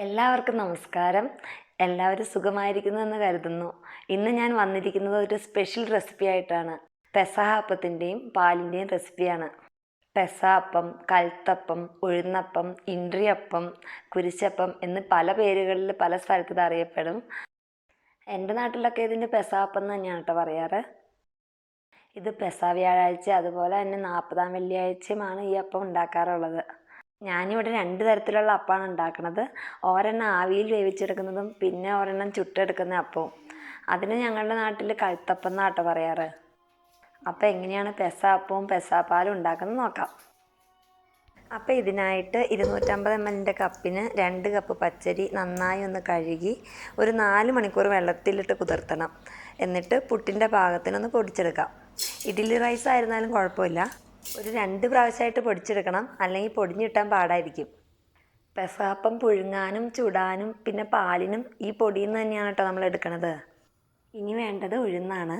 എല്ലാവർക്കും നമസ്കാരം. എല്ലാവരും സുഖമായിരിക്കുന്നു എന്ന് കരുതുന്നു. ഇന്ന് ഞാൻ വന്നിരിക്കുന്നത് ഒരു സ്പെഷ്യൽ റെസിപ്പി ആയിട്ടാണ്. പെസഹ അപ്പത്തിൻ്റെയും പാലിൻ്റെയും റെസിപ്പിയാണ്. പെസഹ അപ്പം, കൽത്തപ്പം, ഉഴുന്നപ്പം, ഇൻട്രി അപ്പം, കുരിശപ്പം എന്ന് പല പേരുകളിൽ പല സ്ഥലത്ത് ഇത് അറിയപ്പെടും. എൻ്റെ നാട്ടിലൊക്കെ ഇതിന് പെസഹ അപ്പം എന്ന് തന്നെയാണ് കേട്ടോ പറയാറ്. ഇത് പെസഹ വ്യാഴാഴ്ച അതുപോലെ തന്നെ 40-ാം വെള്ളിയാഴ്ചയുമാണ് ഈ അപ്പം ഉണ്ടാക്കാറുള്ളത്. ഞാനിവിടെ 2 തരത്തിലുള്ള അപ്പമാണ് ഉണ്ടാക്കുന്നത്. ഒരെണ്ണം ആവിയിൽ വേവിച്ചെടുക്കുന്നതും പിന്നെ ഒരെണ്ണം ചുട്ടെടുക്കുന്ന അപ്പവും. അതിന് ഞങ്ങളുടെ നാട്ടിൽ കൽത്തപ്പം എന്നാട്ടോ പറയാറ്. അപ്പോൾ എങ്ങനെയാണ് പെസഹ അപ്പവും പെസഹപ്പാലും ഉണ്ടാക്കുന്നത് നോക്കാം. അപ്പോൾ ഇതിനായിട്ട് 250 ml കപ്പിന് 2 കപ്പ് പച്ചരി നന്നായി ഒന്ന് കഴുകി ഒരു 4 മണിക്കൂർ വെള്ളത്തിലിട്ട് കുതിർത്തണം. എന്നിട്ട് പുട്ടിൻ്റെ പാകത്തിനൊന്ന് പൊടിച്ചെടുക്കാം. ഇഡ്ഡലി റൈസ് ആയിരുന്നാലും കുഴപ്പമില്ല. ഒരു 2 പ്രാവശ്യമായിട്ട് പൊടിച്ചെടുക്കണം, അല്ലെങ്കിൽ പൊടിഞ്ഞ് കിട്ടാൻ പാടായിരിക്കും. പെസഹപ്പം പുഴുങ്ങാനും ചുടാനും പിന്നെ പാലിനും ഈ പൊടിയിൽ നിന്ന് തന്നെയാണ് കേട്ടോ നമ്മൾ എടുക്കുന്നത്. ഇനി വേണ്ടത് ഉഴുന്നാണ്.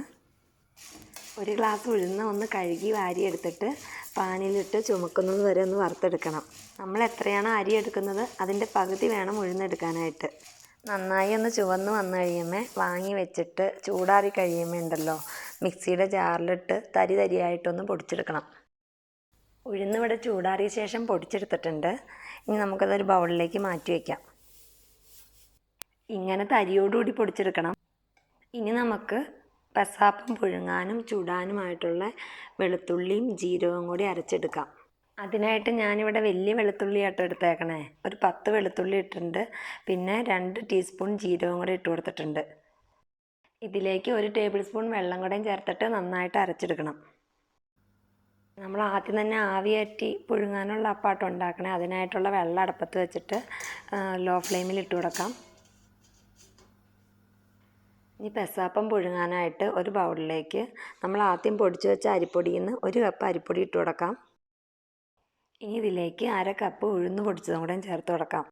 1 ഗ്ലാസ് ഉഴുന്ന് ഒന്ന് കഴുകി വാരിയെടുത്തിട്ട് പാനിലിട്ട് ചുമക്കുന്നത് വരെ ഒന്ന് വറുത്തെടുക്കണം. നമ്മൾ എത്രയാണോ അരി എടുക്കുന്നത് അതിൻ്റെ പകുതി വേണം ഉഴുന്നെടുക്കാനായിട്ട്. നന്നായി ഒന്ന് ചുവന്ന് വന്നു കഴിയുമ്പോൾ വാങ്ങി വെച്ചിട്ട് ചൂടാറി കഴിയുമ്പോൾ ഉണ്ടല്ലോ മിക്സിയുടെ ജാറിലിട്ട് തരി തരിയായിട്ടൊന്ന് പൊടിച്ചെടുക്കണം. ഉഴുന്നിവിടെ ചൂടാറിയ ശേഷം പൊടിച്ചെടുത്തിട്ടുണ്ട്. ഇനി നമുക്കതൊരു ബൗളിലേക്ക് മാറ്റി വയ്ക്കാം. ഇങ്ങനെ തരിയോടുകൂടി പൊടിച്ചെടുക്കണം. ഇനി നമുക്ക് പെസഹപ്പം പുഴുങ്ങാനും ചുടാനുമായിട്ടുള്ള വെളുത്തുള്ളിയും ജീരകവും കൂടി അരച്ചെടുക്കാം. അതിനായിട്ട് ഞാനിവിടെ വലിയ വെളുത്തുള്ളി ആട്ടോ എടുത്തേക്കണേ. ഒരു 10 വെളുത്തുള്ളി ഇട്ടിട്ടുണ്ട്. പിന്നെ 2 ടീസ്പൂൺ ജീരകവും കൂടി ഇട്ട് കൊടുത്തിട്ടുണ്ട്. ഇതിലേക്ക് 1 ടേബിൾ സ്പൂൺ വെള്ളം കൂടെയും ചേർത്തിട്ട് നന്നായിട്ട് അരച്ചെടുക്കണം. നമ്മൾ ആദ്യം തന്നെ ആവിയേറ്റി പുഴുങ്ങാനുള്ള അപ്പാട്ടം ഉണ്ടാക്കണേ. അതിനായിട്ടുള്ള വെള്ളം അടുപ്പത്ത് വെച്ചിട്ട് ലോ ഫ്ലെയിമിൽ ഇട്ട് കൊടുക്കാം. ഇനി പെസഹപ്പം പുഴുങ്ങാനായിട്ട് ഒരു ബൗളിലേക്ക് നമ്മൾ ആദ്യം പൊടിച്ച് വെച്ച അരിപ്പൊടിയിൽ നിന്ന് 1 കപ്പ് അരിപ്പൊടി ഇട്ട് കൊടുക്കാം. ഇനി ഇതിലേക്ക് 1/2 കപ്പ് ഉഴുന്ന് പൊടിച്ചതും കൂടെ ചേർത്ത് കൊടുക്കാം.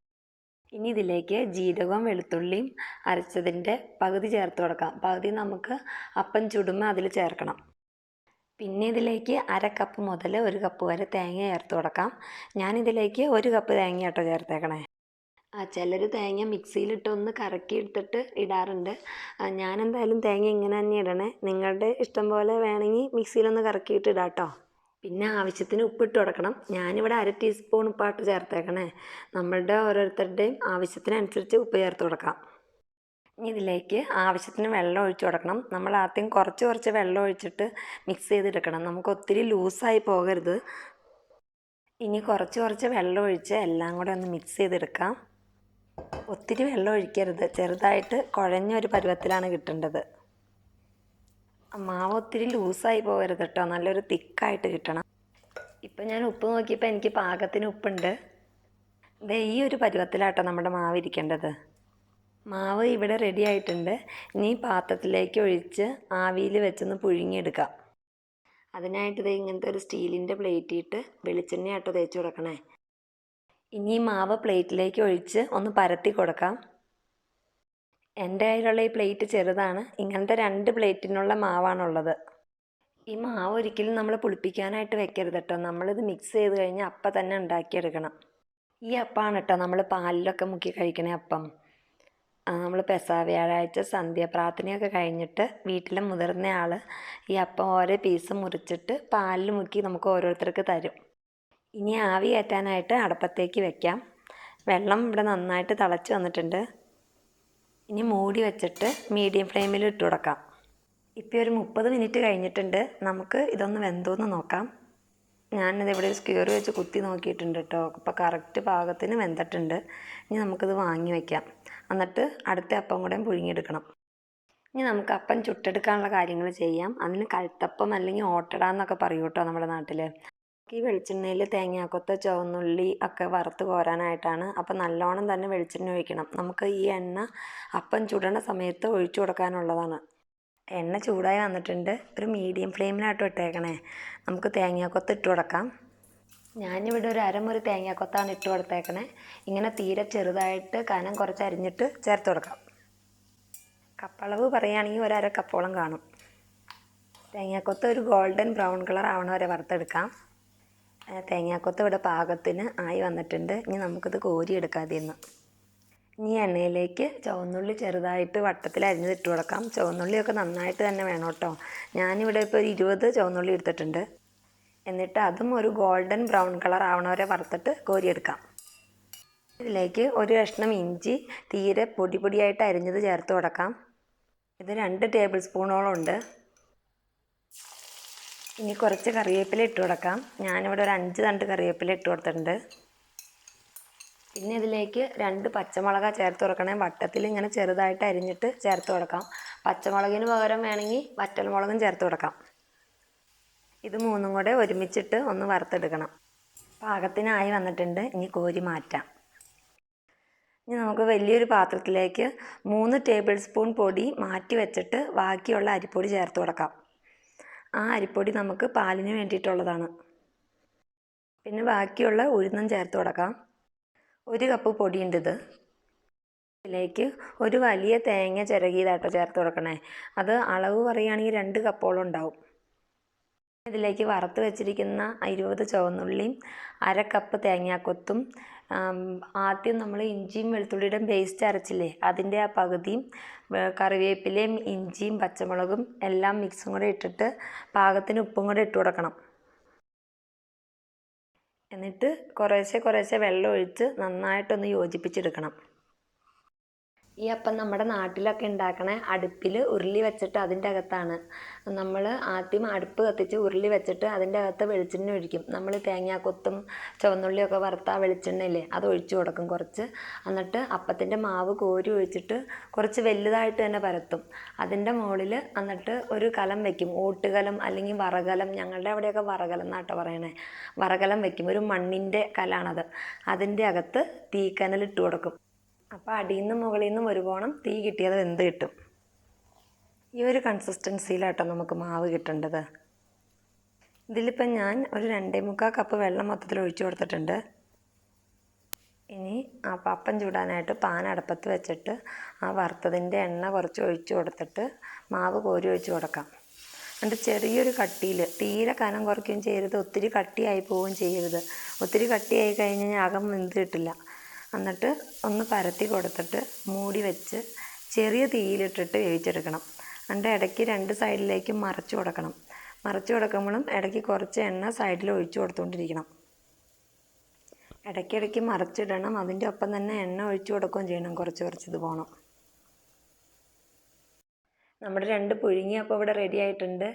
ഇനി ഇതിലേക്ക് ജീരകവും വെളുത്തുള്ളിയും അരച്ചതിൻ്റെ പകുതി ചേർത്ത് കൊടുക്കാം. പകുതി നമുക്ക് അപ്പം ചുടുമ്പോൾ അതിൽ ചേർക്കണം. പിന്നെ ഇതിലേക്ക് 1/2 കപ്പ് മുതൽ 1 കപ്പ് വരെ തേങ്ങ ചേർത്ത് കൊടുക്കാം. ഞാനിതിലേക്ക് 1 കപ്പ് തേങ്ങ കേട്ടോ ചേർത്തേക്കണേ. ചിലർ തേങ്ങ മിക്സിയിലിട്ട് ഒന്ന് കറക്കി എടുത്തിട്ട് ഇടാറുണ്ട്. ഞാനെന്തായാലും തേങ്ങ ഇങ്ങനെ തന്നെ ഇടണേ. നിങ്ങളുടെ ഇഷ്ടം പോലെ വേണമെങ്കിൽ മിക്സിയിലൊന്ന് കറക്കിയിട്ട് ഇടാം കേട്ടോ. പിന്നെ ആവശ്യത്തിന് ഉപ്പിട്ട് കൊടുക്കണം. ഞാനിവിടെ 1/2 ടീസ്പൂൺ ഉപ്പാട്ട് ചേർത്തേക്കണേ. നമ്മളുടെ ഓരോരുത്തരുടെയും ആവശ്യത്തിനനുസരിച്ച് ഉപ്പ് ചേർത്ത് കൊടുക്കാം. ഇനി ഇതിലേക്ക് ആവശ്യത്തിന് വെള്ളം ഒഴിച്ച് കൊടുക്കണം. നമ്മൾ ആദ്യം കുറച്ച് വെള്ളം ഒഴിച്ചിട്ട് മിക്സ് ചെയ്തെടുക്കണം. നമുക്ക് ഒത്തിരി ലൂസായി പോകരുത്. ഇനി കുറച്ച് വെള്ളം ഒഴിച്ച് എല്ലാം കൂടെ ഒന്ന് മിക്സ് ചെയ്തെടുക്കാം. ഒത്തിരി വെള്ളം ഒഴിക്കരുത്. ചെറുതായിട്ട് കുഴഞ്ഞൊരു പരുവത്തിലാണ് കിട്ടേണ്ടത്. മാവ് ഒത്തിരി ലൂസായി പോകരുത് കേട്ടോ. നല്ലൊരു തിക്കായിട്ട് കിട്ടണം. ഇപ്പം ഞാൻ ഉപ്പ് നോക്കിയപ്പോൾ എനിക്ക് പാകത്തിന് ഉപ്പുണ്ട്. ഈ ഒരു പരുവത്തിലാട്ടോ നമ്മുടെ മാവ് ഇരിക്കേണ്ടത്. മാവ് ഇവിടെ റെഡി ആയിട്ടുണ്ട്. ഇനി പാത്രത്തിലേക്ക് ഒഴിച്ച് ആവിയിൽ വെച്ചൊന്ന് പുഴുങ്ങിയെടുക്കാം. അതിനായിട്ട് ഇങ്ങനത്തെ ഒരു സ്റ്റീലിൻ്റെ പ്ലേറ്റ് ഇട്ട് വെളിച്ചെണ്ണയാട്ടോ തേച്ച് കൊടുക്കണേ. ഇനി മാവ് പ്ലേറ്റിലേക്ക് ഒഴിച്ച് ഒന്ന് പരത്തി കൊടുക്കാം. എൻ്റെ കയ്യിലുള്ള ഈ പ്ലേറ്റ് ചെറുതാണ്. ഇങ്ങനത്തെ 2 പ്ലേറ്റിനുള്ള മാവാണുള്ളത്. ഈ മാവ് ഒരിക്കലും നമ്മൾ പുളിപ്പിക്കാനായിട്ട് വെക്കരുത് കേട്ടോ. നമ്മളിത് മിക്സ് ചെയ്ത് കഴിഞ്ഞാൽ അപ്പം തന്നെ ഉണ്ടാക്കിയെടുക്കണം. ഈ അപ്പമാണ് കേട്ടോ നമ്മൾ പാലിലൊക്കെ മുക്കി കഴിക്കണേ അപ്പം. നമ്മൾ പെസഹ വ്യാഴാഴ്ച സന്ധ്യാപ്രാർത്ഥനയൊക്കെ കഴിഞ്ഞിട്ട് വീട്ടിലെ മുതിർന്ന ആൾ ഈ അപ്പം ഓരോ പീസ് മുറിച്ചിട്ട് പാലിൽ മുക്കി നമുക്ക് ഓരോരുത്തർക്ക് തരും. ഇനി ആവി കയറ്റാനായിട്ട് അടുപ്പത്തേക്ക് വെക്കാം. വെള്ളം ഇവിടെ നന്നായിട്ട് തിളച്ച് വന്നിട്ടുണ്ട്. ഇനി മൂടി വെച്ചിട്ട് മീഡിയം ഫ്ലെയിമിൽ ഇട്ട് കൊടുക്കാം. ഇപ്പോൾ ഒരു 30 മിനിറ്റ് കഴിഞ്ഞിട്ടുണ്ട്. നമുക്ക് ഇതൊന്ന് വെന്തോന്ന് നോക്കാം. ഞാനിത് ഇവിടെ ഒരു സ്ക്വയർ വെച്ച് കുത്തി നോക്കിയിട്ടുണ്ട് കേട്ടോ. അപ്പോൾ കറക്റ്റ് പാകത്തിന് വെന്തിട്ടുണ്ട്. ഇനി നമുക്കിത് വാങ്ങി വയ്ക്കാം. എന്നിട്ട് അടുത്ത അപ്പം കൂടെ പുഴുങ്ങിയെടുക്കണം. ഇനി നമുക്ക് അപ്പം ചുട്ടെടുക്കാനുള്ള കാര്യങ്ങൾ ചെയ്യാം. അതിന് കൽത്തപ്പം അല്ലെങ്കിൽ ഓട്ടട എന്നൊക്കെ പറയും കേട്ടോ നമ്മുടെ നാട്ടിൽ. ഈ വെളിച്ചെണ്ണയിൽ തേങ്ങാക്കൊത്ത് ചുവന്നുള്ളി ഒക്കെ വറുത്ത് കോരാനായിട്ടാണ്. അപ്പം നല്ലോണം തന്നെ വെളിച്ചെണ്ണ ഒഴിക്കണം. നമുക്ക് ഈ എണ്ണ അപ്പം ചുടണ സമയത്ത് ഒഴിച്ചു കൊടുക്കാനുള്ളതാണ്. എണ്ണ ചൂടായി വന്നിട്ടുണ്ട്. ഒരു മീഡിയം ഫ്ലെയിമിലാട്ടോ ഇട്ടേക്കണേ. നമുക്ക് തേങ്ങാക്കൊത്ത് ഇട്ട് കൊടുക്കാം. ഞാനിവിടെ ഒരു അരമുറി തേങ്ങാക്കൊത്താണ് ഇട്ട് കൊടുത്തേക്കണേ. ഇങ്ങനെ തീരെ ചെറുതായിട്ട് കനം കുറച്ച് അരിഞ്ഞിട്ട് ചേർത്ത് കൊടുക്കാം. കപ്പളവ് പറയുകയാണെങ്കിൽ 1/2 കപ്പോളം കാണും. തേങ്ങാക്കൊത്ത് ഒരു ഗോൾഡൻ ബ്രൗൺ കളർ ആവണ വരെ വറുത്തെടുക്കാം. തേങ്ങാക്കൊത്ത് ഇവിടെ പാകത്തിന് ആയി വന്നിട്ടുണ്ട്. ഇനി നമുക്കിത് കോരിയെടുക്കാം. അതിൽ നിന്ന് ഇനി എണ്ണയിലേക്ക് ചുവന്നുള്ളി ചെറുതായിട്ട് വട്ടത്തിൽ അരിഞ്ഞത് ഇട്ട് കൊടുക്കാം. ചുവന്നുള്ളിയൊക്കെ നന്നായിട്ട് തന്നെ വേണം കേട്ടോ. ഞാനിവിടെ ഇപ്പോൾ ഒരു 20 ചുവന്നുള്ളി എടുത്തിട്ടുണ്ട്. എന്നിട്ട് അതും ഒരു ഗോൾഡൻ ബ്രൗൺ കളർ ആവണ വരെ വറുത്തിട്ട് കോരിയെടുക്കാം. ഇതിലേക്ക് ഒരു കഷ്ണം ഇഞ്ചി തീരെ പൊടിയായിട്ട് അരിഞ്ഞത് ചേർത്ത് കൊടുക്കാം. ഇത് 2 ടേബിൾ സ്പൂണോളം ഉണ്ട്. ഇനി കുറച്ച് കറിവേപ്പില ഇട്ട് കൊടുക്കാം. ഞാനിവിടെ ഒരു 5 തണ്ട് കറിവേപ്പില ഇട്ട് കൊടുത്തിട്ടുണ്ട്. പിന്നെ ഇതിലേക്ക് 2 പച്ചമുളക് ചേർത്ത് കൊടുക്കണേ. വട്ടത്തിൽ ഇങ്ങനെ ചെറുതായിട്ട് അരിഞ്ഞിട്ട് ചേർത്ത് കൊടുക്കാം. പച്ചമുളകിന് പകരം വേണമെങ്കിൽ വറ്റൽമുളകും ചേർത്ത് കൊടുക്കാം. ഇത് മൂന്നും കൂടെ ഒരുമിച്ചിട്ട് ഒന്ന് വറുത്തെടുക്കണം. പാകത്തിനായി വന്നിട്ടുണ്ട്. ഇനി കോരി മാറ്റാം. ഇനി നമുക്ക് വലിയൊരു പാത്രത്തിലേക്ക് 3 ടേബിൾ സ്പൂൺ പൊടി മാറ്റി വെച്ചിട്ട് ബാക്കിയുള്ള അരിപ്പൊടി ചേർത്ത് കൊടുക്കാം. ആ അരിപ്പൊടി നമുക്ക് പാലിന് വേണ്ടിയിട്ടുള്ളതാണ്. പിന്നെ ബാക്കിയുള്ള ഉഴുന്നും ചേർത്ത് കൊടുക്കാം. 1 കപ്പ് പൊടിയുണ്ട് ഇത്. ഇതിലേക്ക് ഒരു വലിയ തേങ്ങ ചിരകിയതായിട്ട് ചേർത്ത് കൊടുക്കണേ. അത് അളവ് പറയുകയാണെങ്കിൽ 2 കപ്പോളം ഉണ്ടാവും. ഇതിലേക്ക് വറുത്ത് വെച്ചിരിക്കുന്ന 20 ചുവന്നുള്ളിയും 1/2 കപ്പ് തേങ്ങാക്കൊത്തും ആദ്യം നമ്മൾ ഇഞ്ചിയും വെളുത്തുള്ളിയുടെ പേസ്റ്റ് അരച്ചില്ലേ അതിൻ്റെ ആ പകുതിയും കറിവേപ്പിലയും ഇഞ്ചിയും പച്ചമുളകും എല്ലാം മിക്സും കൂടെ ഇട്ടിട്ട് പാകത്തിന് ഉപ്പും കൂടെ ഇട്ട് കൊടുക്കണം. എന്നിട്ട് കുറേശ്ശെ വെള്ളം ഒഴിച്ച് നന്നായിട്ടൊന്ന് യോജിപ്പിച്ചെടുക്കണം. ഈ അപ്പം നമ്മുടെ നാട്ടിലൊക്കെ ഉണ്ടാക്കണ അടുപ്പിൽ ഉരുളി വെച്ചിട്ട് അതിൻ്റെ അകത്താണ്. നമ്മൾ ആദ്യം അടുപ്പ് കത്തിച്ച് ഉരുളി വെച്ചിട്ട് അതിൻ്റെ അകത്ത് വെളിച്ചെണ്ണ ഒഴിക്കും. നമ്മൾ തേങ്ങാക്കൊത്തും ചുവന്നുള്ളിയൊക്കെ വറുത്ത വെളിച്ചെണ്ണയില്ലേ അത് ഒഴിച്ചു കൊടുക്കും കുറച്ച്. എന്നിട്ട് അപ്പത്തിൻ്റെ മാവ് കോരി ഒഴിച്ചിട്ട് കുറച്ച് വലുതായിട്ട് തന്നെ പരത്തും. അതിൻ്റെ മുകളിൽ എന്നിട്ട് ഒരു കലം വെക്കും. ഓട്ടുകലം അല്ലെങ്കിൽ വറകലം, ഞങ്ങളുടെ അവിടെയൊക്കെ വറകലം എന്നാട്ടോ പറയണേ. വറകലം വെക്കും. ഒരു മണ്ണിൻ്റെ കലാണത്. അതിൻ്റെ അകത്ത് തീക്കനലിട്ട് കൊടുക്കും. അപ്പോൾ അടിയിൽ നിന്നും മുകളിൽ നിന്നും ഒരുപോണം തീ കിട്ടിയത് വെന്ത് കിട്ടും. ഈ ഒരു കൺസിസ്റ്റൻസിയിലാട്ടോ നമുക്ക് മാവ് കിട്ടേണ്ടത്. ഇതിലിപ്പം ഞാൻ ഒരു 2.25 കപ്പ് വെള്ളം മൊത്തത്തിൽ ഒഴിച്ചു കൊടുത്തിട്ടുണ്ട്. ഇനി ആ അപ്പം ചൂടാനായിട്ട് പാൻ അടുപ്പത്ത് വെച്ചിട്ട് ആ വറുത്തതിൻ്റെ എണ്ണ കുറച്ച് ഒഴിച്ചു കൊടുത്തിട്ട് മാവ് കോരി ഒഴിച്ച് കൊടുക്കാം. എന്നിട്ട് ചെറിയൊരു കട്ടിയിൽ, തീരെ കനം കുറയ്ക്കുകയും ചെയ്യരുത്, ഒത്തിരി കട്ടിയായി പോവുകയും ചെയ്യരുത്. ഒത്തിരി കട്ടിയായി കഴിഞ്ഞ് കഴിഞ്ഞാൽ അകം വെന്ത് കിട്ടില്ല. എന്നിട്ട് ഒന്ന് പരത്തി കൊടുത്തിട്ട് മൂടി വെച്ച് ചെറിയ തീയിലിട്ടിട്ട് വേവിച്ചെടുക്കണം. എന്നിട്ട് ഇടയ്ക്ക് 2 സൈഡിലേക്കും മറച്ചു കൊടുക്കണം. മറച്ചു കൊടുക്കുമ്പോഴും ഇടയ്ക്ക് കുറച്ച് എണ്ണ സൈഡിൽ ഒഴിച്ചു കൊടുത്തുകൊണ്ടിരിക്കണം. ഇടയ്ക്കിടയ്ക്ക് മറച്ചിടണം. അതിൻ്റെ ഒപ്പം തന്നെ എണ്ണ ഒഴിച്ചു കൊടുക്കുകയും ചെയ്യണം. കുറച്ച് ഇത് പോകണം. നമ്മുടെ 2 പുഴുങ്ങിയ അപ്പം ഇവിടെ റെഡി ആയിട്ടുണ്ട്.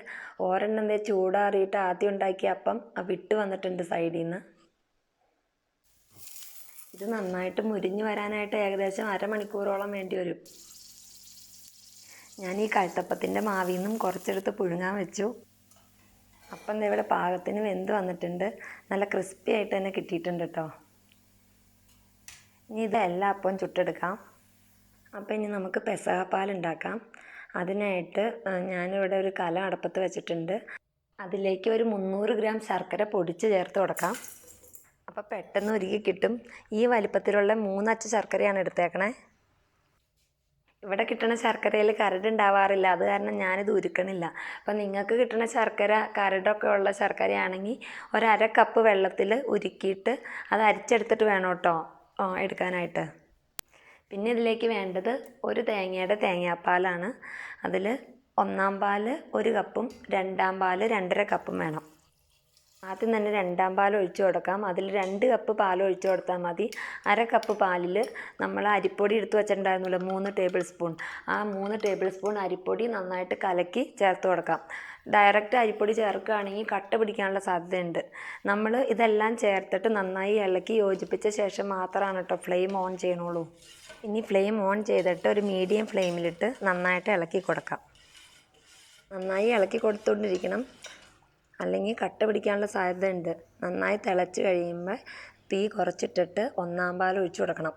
ഒരെണ്ണം ചൂടാറിയിട്ട് ആദ്യം ഉണ്ടാക്കിയ അപ്പം വിട്ട് വന്നിട്ടുണ്ട് സൈഡിൽ നിന്ന്. ഇത് നന്നായിട്ട് മുരിഞ്ഞ് വരാനായിട്ട് ഏകദേശം അരമണിക്കൂറോളം വേണ്ടി വരും. ഞാൻ ഈ കഴുത്തപ്പത്തിൻ്റെ മാവിൽ നിന്നും കുറച്ചെടുത്ത് പുഴുങ്ങാൻ വെച്ചു. അപ്പം ഇവിടെ പാകത്തിന് വെന്ത് വന്നിട്ടുണ്ട്. നല്ല ക്രിസ്പി ആയിട്ട് തന്നെ കിട്ടിയിട്ടുണ്ട് കേട്ടോ. ഇനി ഇതെല്ലാം അപ്പം ചുട്ടെടുക്കാം. അപ്പം ഇനി നമുക്ക് പെസഹപ്പാൽ ഉണ്ടാക്കാം. അതിനായിട്ട് ഞാനിവിടെ ഒരു കലം അടുപ്പത്ത് വെച്ചിട്ടുണ്ട്. അതിലേക്ക് ഒരു 300 ഗ്രാം ശർക്കര പൊടിച്ച് ചേർത്ത് കൊടുക്കാം. അപ്പോൾ പെട്ടെന്ന് ഉരുകി കിട്ടും. ഈ വലിപ്പത്തിലുള്ള 3 അച്ച് ശർക്കരയാണ് എടുത്തേക്കണേ. ഇവിടെ കിട്ടുന്ന ശർക്കരയിൽ കരടുണ്ടാവാറില്ല. അത് കാരണം ഞാനിത് ഉരുക്കണില്ല. അപ്പം നിങ്ങൾക്ക് കിട്ടുന്ന ശർക്കര കരടൊക്കെ ഉള്ള ശർക്കരയാണെങ്കിൽ 1/2 കപ്പ് വെള്ളത്തിൽ ഉരുക്കിയിട്ട് അത് അരിച്ചെടുത്തിട്ട് വേണം കേട്ടോ എടുക്കാനായിട്ട്. പിന്നെ ഇതിലേക്ക് വേണ്ടത് ഒരു തേങ്ങയുടെ തേങ്ങാപ്പാലാണ്. അതിൽ 1-ാം പാൽ 1 കപ്പും 2-ാം പാൽ 2.5 കപ്പും വേണം. ആദ്യം തന്നെ 2-ാം പാൽ ഒഴിച്ചു കൊടുക്കാം. അതിൽ 2 കപ്പ് പാൽ ഒഴിച്ചു കൊടുത്താൽ മതി. 1/2 കപ്പ് പാലിൽ നമ്മൾ അരിപ്പൊടി എടുത്ത് വെച്ചിട്ടുണ്ടായിരുന്നല്ലോ 3 ടേബിൾ സ്പൂൺ. ആ 3 ടേബിൾ സ്പൂൺ അരിപ്പൊടി നന്നായിട്ട് കലക്കി ചേർത്ത് കൊടുക്കാം. ഡയറക്റ്റ് അരിപ്പൊടി ചേർക്കുകയാണെങ്കിൽ കട്ട പിടിക്കാനുള്ള സാധ്യതയുണ്ട്. നമ്മൾ ഇതെല്ലാം ചേർത്തിട്ട് നന്നായി ഇളക്കി യോജിപ്പിച്ച ശേഷം മാത്രമാണ് കേട്ടോ ഫ്ലെയിം ഓൺ ചെയ്യണുള്ളൂ. ഇനി ഫ്ലെയിം ഓൺ ചെയ്തിട്ട് ഒരു മീഡിയം ഫ്ലെയിമിലിട്ട് നന്നായിട്ട് ഇളക്കി കൊടുക്കാം. നന്നായി ഇളക്കി കൊടുത്തുകൊണ്ടിരിക്കണം, അല്ലെങ്കിൽ കട്ട പിടിക്കാനുള്ള സാധ്യതയുണ്ട്. നന്നായി തിളച്ച് കഴിയുമ്പോൾ തീ കുറച്ചിട്ടിട്ട് 1-ാം പാൽ ഒഴിച്ചു കൊടുക്കണം.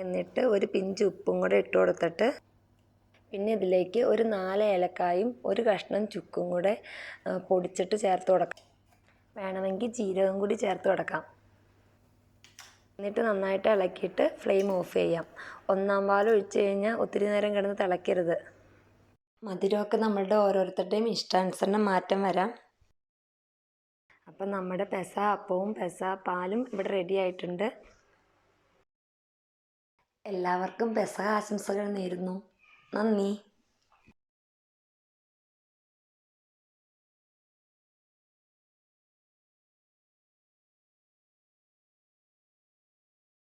എന്നിട്ട് ഒരു പിഞ്ച് ഉപ്പും കൂടെ ഇട്ട് കൊടുത്തിട്ട് പിന്നെ ഇതിലേക്ക് ഒരു 4 ഏലക്കായും ഒരു കഷ്ണം ചുക്കും കൂടെ പൊടിച്ചിട്ട് ചേർത്ത് കൊടുക്കാം. വേണമെങ്കിൽ ജീരകം കൂടി ചേർത്ത് കൊടുക്കാം. എന്നിട്ട് നന്നായിട്ട് ഇളക്കിയിട്ട് ഫ്ലെയിം ഓഫ് ചെയ്യാം. 1-ാം പാൽ ഒഴിച്ച് കഴിഞ്ഞാൽ ഒത്തിരി നേരം കിടന്ന് തിളയ്ക്കരുത്. മധുരമൊക്കെ നമ്മളുടെ ഓരോരുത്തരുടെയും ഇഷ്ടാനുസരണം മാറ്റം വരാം. അപ്പം നമ്മുടെ പെസഹ അപ്പവും പെസഹ പാലും ഇവിടെ റെഡി ആയിട്ടുണ്ട്. എല്ലാവർക്കും പെസഹ ആശംസകൾ നേരുന്നു. നന്ദി.